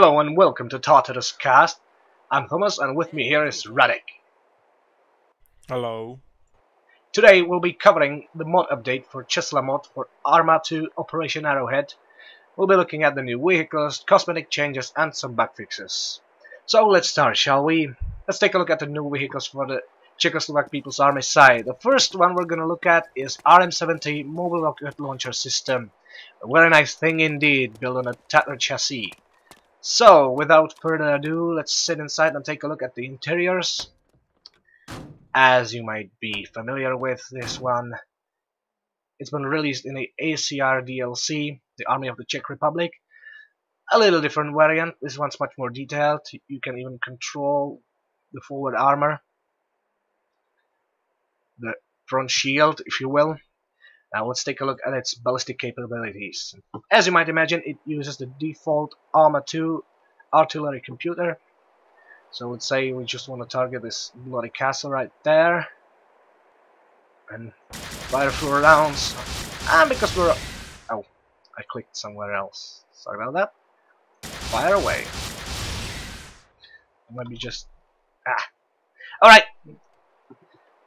Hello and welcome to Tartarus Cast. I'm Thomas and with me here is Radek. Hello. Today we'll be covering the mod update for ČSLA MOD for Arma 2 Operation Arrowhead. We'll be looking at the new vehicles, cosmetic changes and some bug fixes. So let's start, shall we? Let's take a look at the new vehicles for the Czechoslovak People's Army side. The first one we're going to look at is RM70 Mobile Rocket Launcher System. A very nice thing indeed, built on a Tartarus chassis. So, without further ado, let's sit inside and take a look at the interiors. As you might be familiar with this one, it's been released in the ACR DLC, the Army of the Czech Republic. A little different variant. This one's much more detailed. You can even control the forward armor, the front shield, if you will. Now let's take a look at its ballistic capabilities. As you might imagine, it uses the default Arma 2 artillery computer. So let's say we just want to target this bloody castle right there and fire a few rounds. And because we're... oh, I clicked somewhere else. Sorry about that. Fire away. Maybe just... Alright.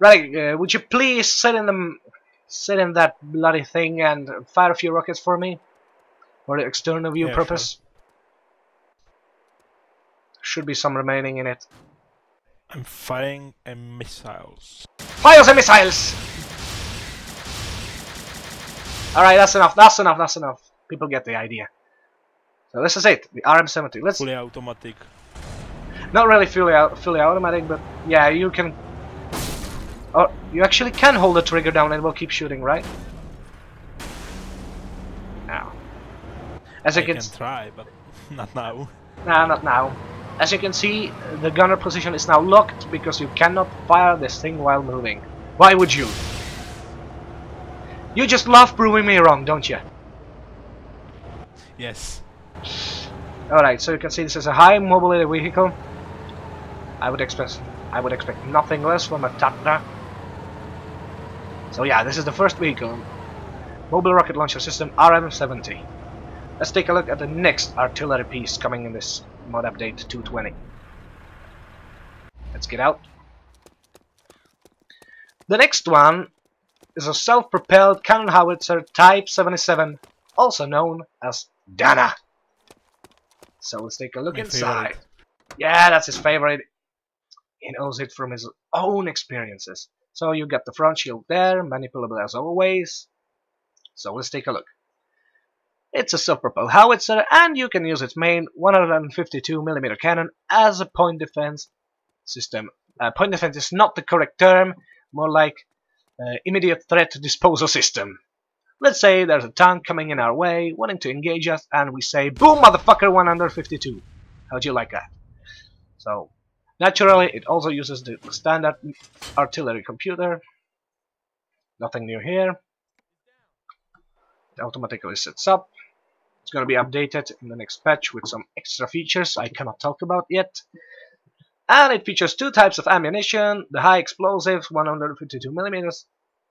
Right, would you please sit in that bloody thing and fire a few rockets for me? For the external view purpose. Sure. Should be some remaining in it. I'm firing missiles. Fire the missiles! Alright, that's enough, that's enough, that's enough. People get the idea. So this is it, the RM70. Let's... fully automatic. Not really fully automatic, but yeah, you can... oh, you actually can hold the trigger down and it will keep shooting, right? Now. As you can try, but not now. Nah, not now. As you can see, the gunner position is now locked because you cannot fire this thing while moving. Why would you? You just love proving me wrong, don't you? Yes. Alright, so you can see this is a high mobility vehicle. I would expect nothing less from a Tartarus. So yeah, this is the first vehicle. Mobile Rocket Launcher System RM70. Let's take a look at the next artillery piece coming in this mod update 220. Let's get out. The next one is a self-propelled cannon howitzer Type 77, also known as Dana. So let's take a look inside. Yeah, that's his favorite. He knows it from his own experiences. So you got the front shield there, manipulable as always. So let's take a look. It's a self-propelled howitzer, and you can use its main 152mm cannon as a point defense system. Point defense is not the correct term, more like immediate threat disposal system. Let's say there's a tank coming in our way, wanting to engage us, and we say, boom, motherfucker, 152. How'd you like that? So, naturally, it also uses the standard artillery computer. Nothing new here. It automatically sets up. It's going to be updated in the next patch with some extra features I cannot talk about yet. And it features two types of ammunition, the high explosives 152mm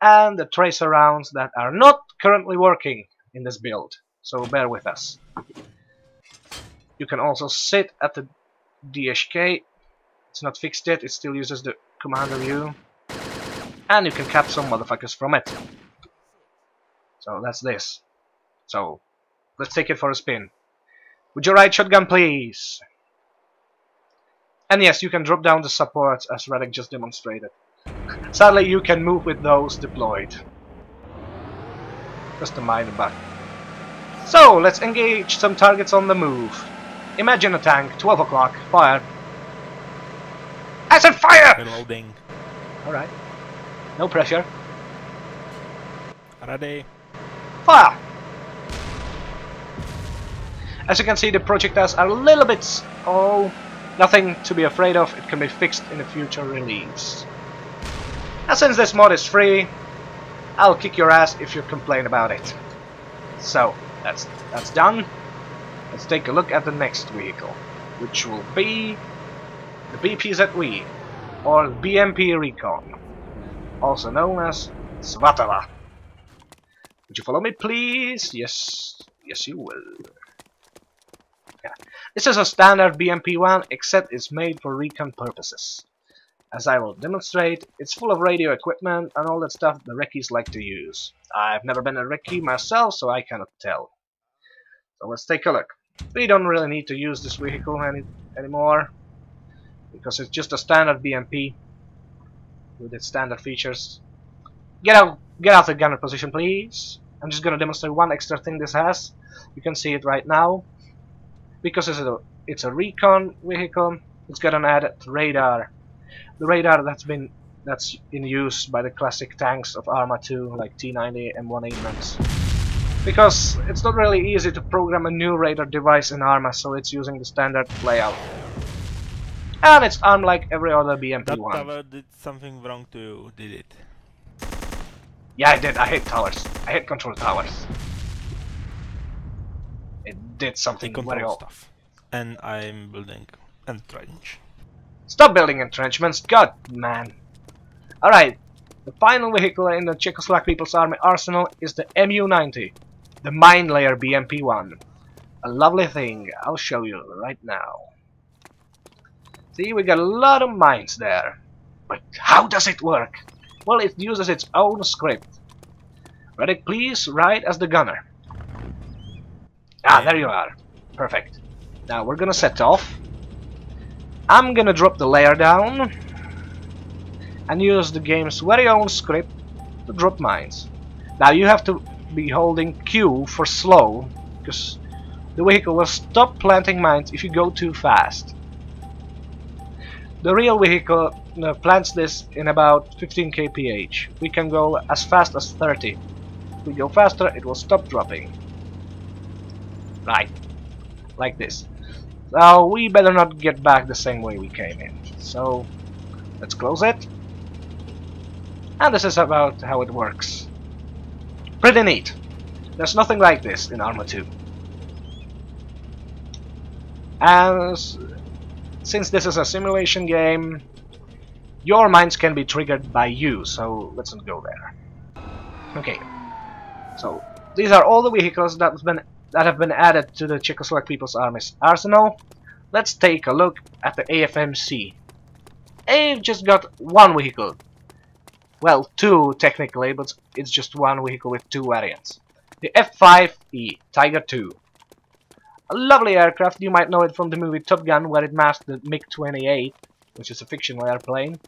and the tracer rounds that are not currently working in this build, so bear with us. You can also sit at the DShK. It's not fixed yet, it still uses the commander view, and you can cap some motherfuckers from it. So that's this. So let's take it for a spin. Would you ride shotgun, please? And yes, you can drop down the supports as Radek just demonstrated. Sadly, you can move with those deployed. Just a minor bug. So let's engage some targets on the move. Imagine a tank, 12 o'clock, fire. I said fire! Reloading. Alright. No pressure. Ready. Fire! As you can see, the projectiles are a little bit... oh, nothing to be afraid of. It can be fixed in a future release. And since this mod is free, I'll kick your ass if you complain about it. So, that's done. Let's take a look at the next vehicle, which will be the BPZV, or BMP Recon, also known as Svatava. Would you follow me, please? Yes, yes you will. Yeah. This is a standard BMP-1, except it's made for recon purposes. As I will demonstrate, it's full of radio equipment and all that stuff the Recce's like to use. I've never been a Recce myself, so I cannot tell. So let's take a look. We don't really need to use this vehicle anymore, because it's just a standard BMP with its standard features. Get out the gunner position, please. I'm just gonna demonstrate one extra thing this has. You can see it right now. Because it's a recon vehicle, it's got an added radar. The radar that's in use by the classic tanks of Arma 2, like T90 M1 Abrams. Because it's not really easy to program a new radar device in Arma, so it's using the standard layout. And it's armed like every other BMP-1. That tower did something wrong to you, did it? Yeah, I did. I hate towers. I hate control towers. It did something very odd. Stuff. And I'm building entrench. Stop building entrenchments, god man. Alright, the final vehicle in the Czechoslovak People's Army arsenal is the MU-90, the mine layer BMP-1. A lovely thing, I'll show you right now. See, we got a lot of mines there. But how does it work? Well, it uses its own script. Reddick, please ride as the gunner. Ah, there you are. Perfect. Now we're gonna set off. I'm gonna drop the layer down and use the game's very own script to drop mines. Now you have to be holding Q for slow, because the vehicle will stop planting mines if you go too fast. The real vehicle plants this in about 15 kph. We can go as fast as 30. If we go faster, it will stop dropping. Right, like this. So we better not get back the same way we came in. So let's close it. And this is about how it works. Pretty neat. There's nothing like this in Arma 2. And since this is a simulation game, your mines can be triggered by you, so let's not go there. Okay, so these are all the vehicles that have been added to the Czechoslovak People's Army's arsenal. Let's take a look at the AFMC. They've just got one vehicle. Well, two technically, but it's just one vehicle with two variants. The F5E Tiger II. A lovely aircraft, you might know it from the movie Top Gun, where it masked the MiG-28, which is a fictional airplane.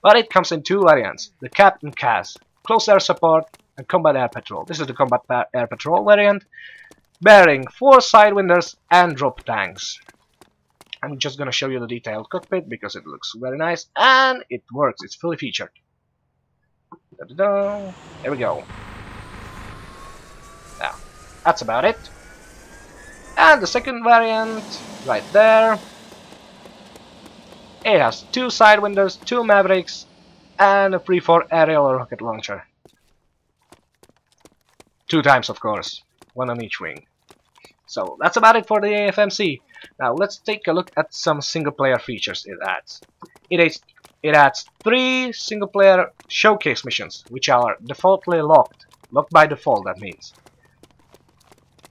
But it comes in two variants, the CAP and CAS, Close Air Support and Combat Air Patrol. This is the Combat Air Patrol variant, bearing 4 side windows and drop tanks. I'm just gonna show you the detailed cockpit because it looks very nice, and it works, it's fully featured. Da-da-da. There we go. Now, that's about it. And the second variant, right there. It has 2 side windows, 2 Mavericks, and a free-for aerial rocket launcher. 2 times, of course, 1 on each wing. So that's about it for the AFMC. Now let's take a look at some single-player features it adds. It adds 3 single-player showcase missions, which are defaultly locked by default, that means.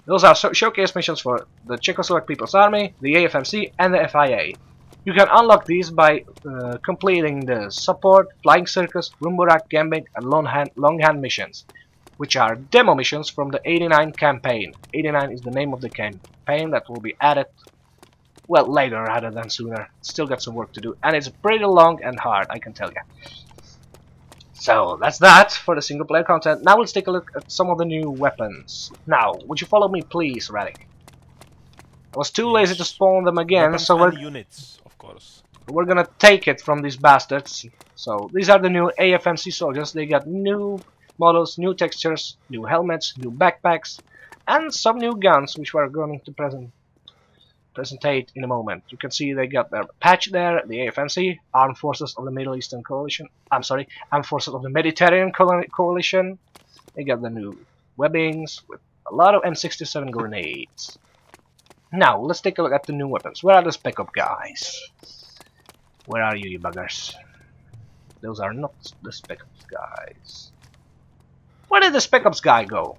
Those are showcase missions for the Czechoslovak People's Army, the AFMC, and the FIA. You can unlock these by completing the support, flying circus, Rumburak, Gambit, and longhand missions, which are demo missions from the 89 campaign. 89 is the name of the campaign that will be added, well, later rather than sooner. Still got some work to do, and it's pretty long and hard, I can tell you. So that's that for the single player content. Now let's take a look at some of the new weapons. Now, would you follow me please, Radek? I was too lazy to spawn them again, weapons so and units, of course. We're gonna take it from these bastards. So these are the new AFMC soldiers. They got new models, new textures, new helmets, new backpacks, and some new guns, which we're going to presentate in a moment. You can see they got their patch there, the AFMC, Armed Forces of the Middle Eastern Coalition. I'm sorry, Armed Forces of the Mediterranean Coalition. They got the new webbings with a lot of M67 grenades. Now, let's take a look at the new weapons. Where are the Spec Ops guys? Where are you, you buggers? Those are not the Spec Ops guys. Where did the Spec Ops guy go?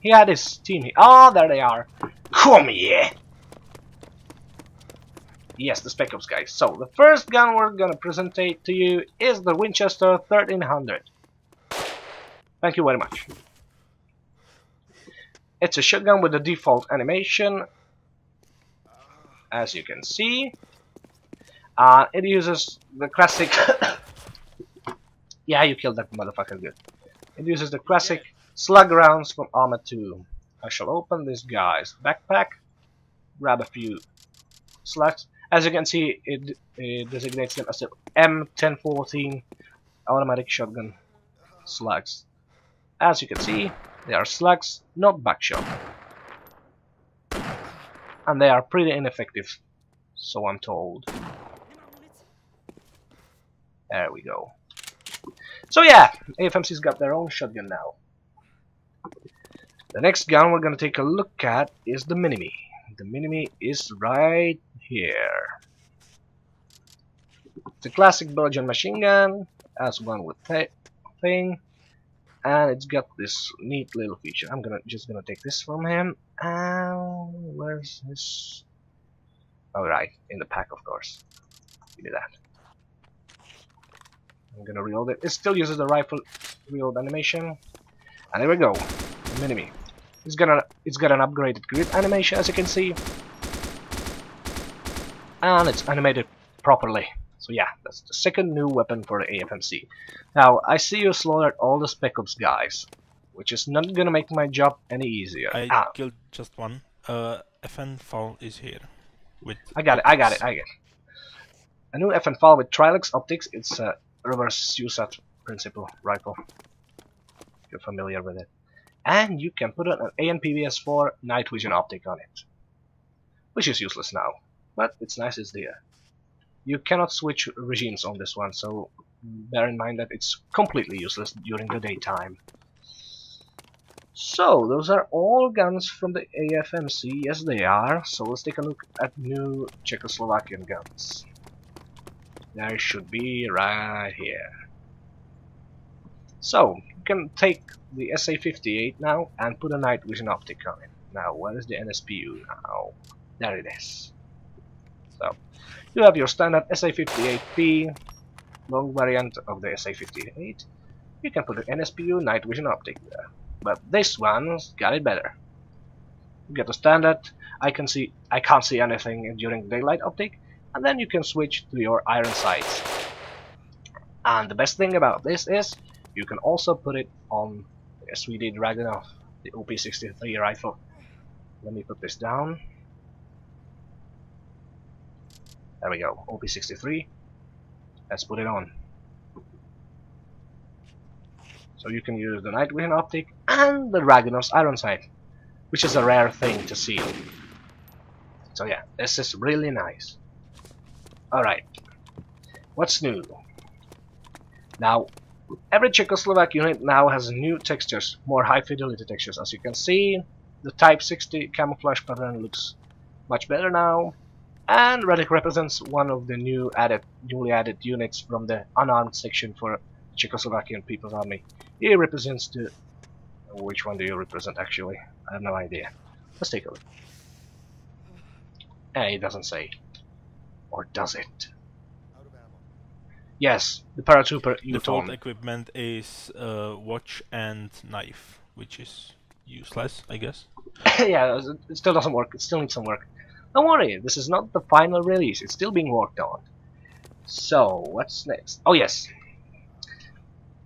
He had his team here. Oh, there they are. Come here! Yes, the Spec Ops guys. So, the first gun we're gonna present to you is the Winchester 1300. Thank you very much. It's a shotgun with the default animation, as you can see. It uses the classic... Yeah, you killed that motherfucker good. It uses the classic slug rounds from Arma 2. I shall open this guy's backpack, grab a few slugs. As you can see, it designates them as the M1014 automatic shotgun slugs. As you can see, they are slugs, not buckshot. And they are pretty ineffective, so I'm told. There we go. So yeah, AFMC's got their own shotgun now. The next gun we're gonna take a look at is the Minimi. The Minimi is right here. It's a classic Belgian machine gun, as one would think, and it's got this neat little feature. I'm just gonna take this from him. And where's this? Alright, in the pack, of course. Give me that. I'm gonna reload it. It still uses the rifle reload animation. And there we go. The Minimi. It's got an upgraded grip animation, as you can see. And it's animated properly. So yeah, that's the second new weapon for the AFMC. Now, I see you slaughtered all the Spec Ops guys, which is not gonna make my job any easier. I killed just one. FN Fall is here. With I got it. A new FN Fall with Trilux optics. It's a reverse USAT principle rifle. If you're familiar with it. And you can put an ANPVS 4 night vision optic on it. Which is useless now. But it's nice it's there. You cannot switch regimes on this one, so bear in mind that it's completely useless during the daytime. So, those are all guns from the AFMC, yes they are. So let's take a look at new Czechoslovakian guns. There should be right here. So, you can take the SA58 now and put a night vision optic on it. Now, where is the NSPU now? There it is. So, you have your standard SA58P, long variant of the SA58. You can put an NSPU night vision optic there. But this one's got it better. You get the standard, I can't see anything during daylight optic, and then you can switch to your iron sights. And the best thing about this is, you can also put it on the SVD Dragunov, the OP63 rifle. Let me put this down. There we go, OP63. Let's put it on. So you can use the night vision optic and the Dragunov's iron sight, which is a rare thing to see. So yeah, this is really nice. Alright, what's new? Now, every Czechoslovak unit now has new textures, more high fidelity textures. As you can see, the Type 60 camouflage pattern looks much better now. And Radic represents one of the newly added units from the unarmed section for Czechoslovakian People's Army. He represents the... Which one do you represent actually? I have no idea. Let's take a look. It doesn't say. Or does it? Yes, the paratrooper Uton. Default equipment is watch and knife, which is useless, I guess. Yeah, it still doesn't work. It still needs some work. Don't worry, this is not the final release. It's still being worked on. So, what's next? Oh yes.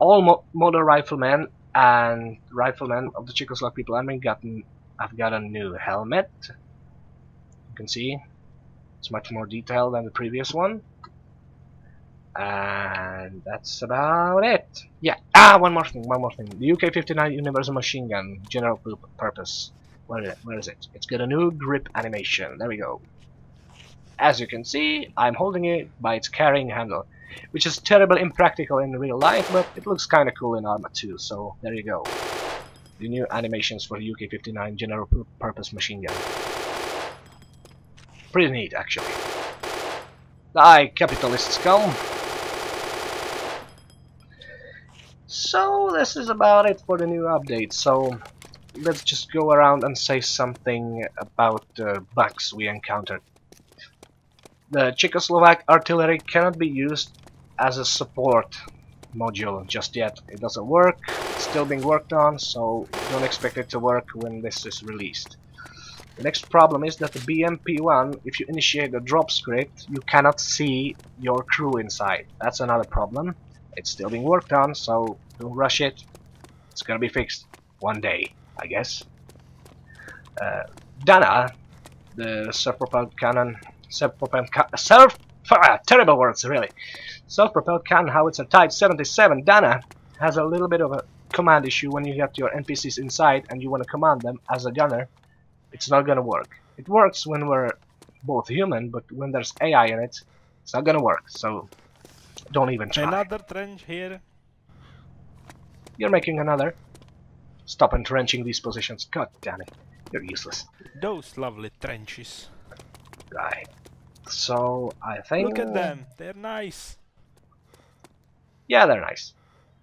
All modern riflemen and riflemen of the Czechoslovak People Army have got a new helmet. You can see it's much more detailed than the previous one. And that's about it. Yeah. One more thing. The UK-59 Universal Machine Gun, general purpose. Where is it? It's got a new grip animation. There we go. As you can see, I'm holding it by its carrying handle, which is terribly impractical in real life, but it looks kinda cool in Arma 2, so there you go. The new animations for the UK-59 general purpose machine gun. Pretty neat, actually. Die, capitalists, come! So, this is about it for the new update. So, let's just go around and say something about the bugs we encountered. The Czechoslovak artillery cannot be used as a support module just yet. It doesn't work, it's still being worked on, so don't expect it to work when this is released. The next problem is that the BMP1, if you initiate the drop script, you cannot see your crew inside. That's another problem. It's still being worked on, so don't rush it. It's gonna be fixed one day, I guess. Dana, the self-propelled cannon, terrible words, really. Self-propelled cannon howitzer Type 77 Dana has a little bit of a command issue when you get your NPCs inside and you want to command them as a gunner. It's not gonna work. It works when we're both human, but when there's AI in it, it's not gonna work, so don't even try. Another trench here. You're making another. Stop entrenching these positions. God damn it. You're useless. Those lovely trenches. Right. So, I think... Look at them. They're nice. Yeah, they're nice.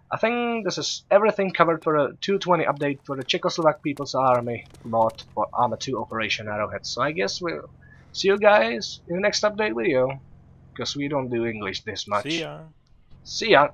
I think this is everything covered for a 220 update for the Czechoslovak People's Army mod for Arma 2 Operation Arrowhead. So I guess we'll see you guys in the next update video, because we don't do English this much. See ya. See ya!